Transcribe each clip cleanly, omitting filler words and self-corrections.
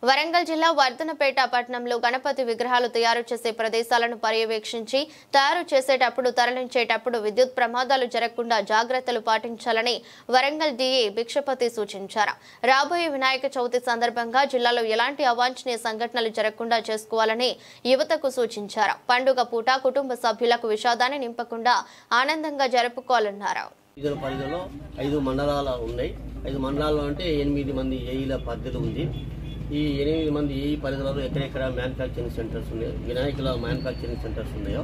వరంగల్ జిల్లా వర్ధనపేట పట్టణంలో గణపతి విగ్రహాలు తయారు చేసే ప్రదేశాలను పర్యవేక్షించి తయారు చేసేటప్పుడు తరలించేటప్పుడు విద్యుత్ ప్రమాదాలు జరగకుండా జాగ్రత్తలు పాటించాలని వరంగల్ డీఏ భిక్షపతి సూచించారు. రాబోయే వినాయక చవితి సందర్భంగా జిల్లాలో ఎలాంటి అవాంఛనీయ సంఘటనలు జరగకుండా చేసుకోవాలని యువతకు సూచించారు. పండుగ పూట కుటుంబ సభ్యులకు విషాదాన్ని నింపకుండా ఆనందంగా జరుపుకోవాలన్నారు. పరిధిలో 5 మండలాలు ఉన్నాయి. 5 మండలాల్లో అంటే 8 మంది ఏఈల పరిధిలో ఉంది. ఈ 8 మంది ఏఈ పరిధిలో ఎక్కడెక్కడ మ్యానుఫ్యాక్చరింగ్ సెంటర్స్ ఉన్నాయో, వినాయకుల మ్యానుఫ్యాక్చరింగ్ సెంటర్స్ ఉన్నాయో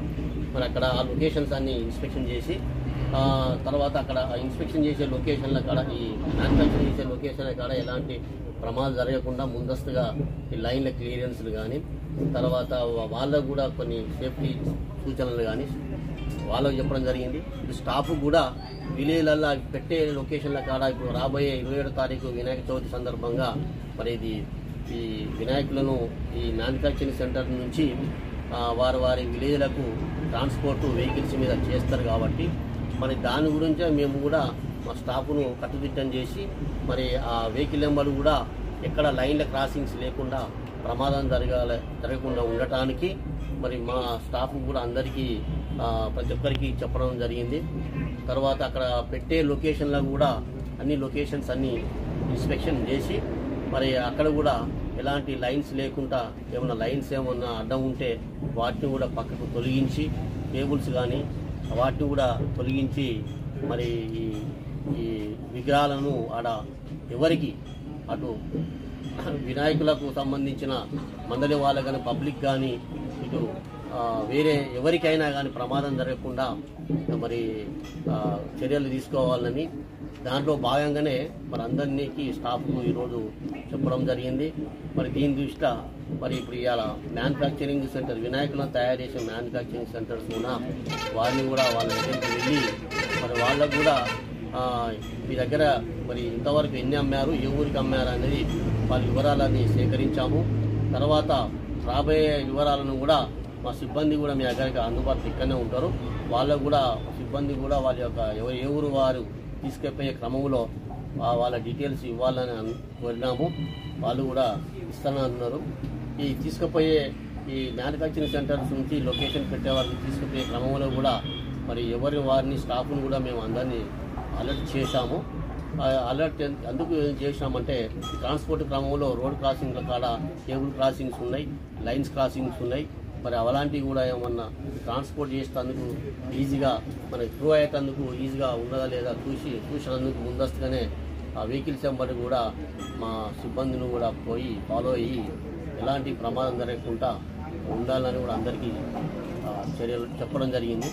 మరి అక్కడ ఆ లొకేషన్స్ అన్ని ఇన్స్పెక్షన్ చేసి తర్వాత అక్కడ ఇన్స్పెక్షన్ చేసే లొకేషన్ల కాడ ఈ మ్యానుఫ్యాక్చరింగ్ చేసే లొకేషన్ల కాడ ఎలాంటి ప్రమాదాలు జరగకుండా ముందస్తుగా ఈ లైన్ల క్లియరెన్స్లు కానీ తర్వాత వాళ్ళకు కూడా కొన్ని సేఫ్టీ సూచనలు కానీ వాళ్ళకు చెప్పడం జరిగింది. ఇప్పుడు స్టాఫ్ కూడా విలేజ్లలో పెట్టే లొకేషన్ల కాడ ఇప్పుడు రాబోయే 27వ తారీఖు వినాయక చవితి సందర్భంగా మరి ఇది ఈ వినాయకులను ఈ మ్యానుఫ్యాక్చరింగ్ సెంటర్ నుంచి వారి విలేజ్లకు ట్రాన్స్పోర్ట్ వెహికల్స్ మీద చేస్తారు కాబట్టి మరి దాని గురించే మేము కూడా మా స్టాఫ్ను కట్టుదిట్టం చేసి మరి ఆ వెహికల్ నెంబర్ కూడా ఎక్కడ లైన్ల క్రాసింగ్స్ లేకుండా ప్రమాదం జరగకుండా ఉండటానికి మరి మా స్టాఫ్ కూడా అందరికీ ప్రతి ఒక్కరికి చెప్పడం జరిగింది. తర్వాత అక్కడ పెట్టే లొకేషన్లో కూడా అన్ని లొకేషన్స్ అన్ని ఇన్స్పెక్షన్ చేసి మరి అక్కడ కూడా ఎలాంటి లైన్స్ లేకుండా ఏమైనా లైన్స్ ఏమన్నా అడ్డం ఉంటే వాటిని కూడా పక్కకు తొలగించి కేబుల్స్ కానీ వాటిని కూడా తొలగించి మరి ఈ విగ్రహాలను ఆడ ఎవరికి అటు వినాయకులకు సంబంధించిన మండలి వాళ్ళ కానీ పబ్లిక్ కానీ ఇటు వేరే ఎవరికైనా కానీ ప్రమాదం జరగకుండా మరి చర్యలు తీసుకోవాలని దాంట్లో భాగంగానే మరి అందరికీ స్టాఫ్కు ఈరోజు చెప్పడం జరిగింది. మరి దీని దృష్ట్యా మరి ఇప్పుడు ఇవాళ మ్యానుఫ్యాక్చరింగ్ సెంటర్ వినాయకులను తయారు చేసే మ్యానుఫ్యాక్చరింగ్ సెంటర్స్ కూడా వారిని కూడా వాళ్ళ దగ్గరికి వెళ్ళి మరి వాళ్ళకు కూడా మీ దగ్గర మరి ఇంతవరకు ఎన్ని అమ్మారు, ఏ ఊరికి అమ్మారు అనేది వాళ్ళ వివరాలని సేకరించాము. తర్వాత రాబోయే వివరాలను కూడా మా సిబ్బంది కూడా మీ దగ్గరికి అందుబాటులో ఇక్కడనే ఉంటారు. వాళ్ళకు కూడా సిబ్బంది కూడా వాళ్ళ యొక్క ఏ ఊరు వారు తీసుకెళ్ళిపోయే క్రమంలో వాళ్ళ డీటెయిల్స్ ఇవ్వాలని కోరినాము. వాళ్ళు కూడా ఇస్తానన్నారు. ఈ తీసుకుపోయే ఈ మ్యానుఫ్యాక్చరింగ్ సెంటర్స్ నుంచి లొకేషన్ పెట్టే వాళ్ళకి తీసుకుపోయే క్రమంలో కూడా మరి వారిని స్టాఫ్ను కూడా మేము అందరినీ అలర్ట్ చేశాము. అలర్ట్ ఎందుకు చేసినామంటే ట్రాన్స్పోర్ట్ క్రమంలో రోడ్ క్రాసింగ్ల కాడ కేబుల్ క్రాసింగ్స్ ఉన్నాయి, లైన్స్ క్రాసింగ్స్ ఉన్నాయి. మరి అలాంటివి కూడా ఏమన్నా ట్రాన్స్పోర్ట్ చేసేందుకు ఈజీగా మరి త్రూ అయ్యేందుకు ఈజీగా ఉన్నదా లేదా చూసినందుకు ముందస్తుగానే ఆ వెహికల్స్ వెంబడి కూడా మా సిబ్బందిని కూడా పోయి ఫాలో అయ్యి ఎలాంటి ప్రమాదం జరగకుండా ఉండాలని కూడా అందరికీ చర్యలు చెప్పడం జరిగింది.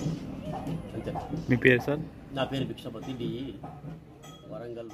అంతే. మీ పేరు సార్? నా పేరు భిక్షపతి, డి వరంగల్.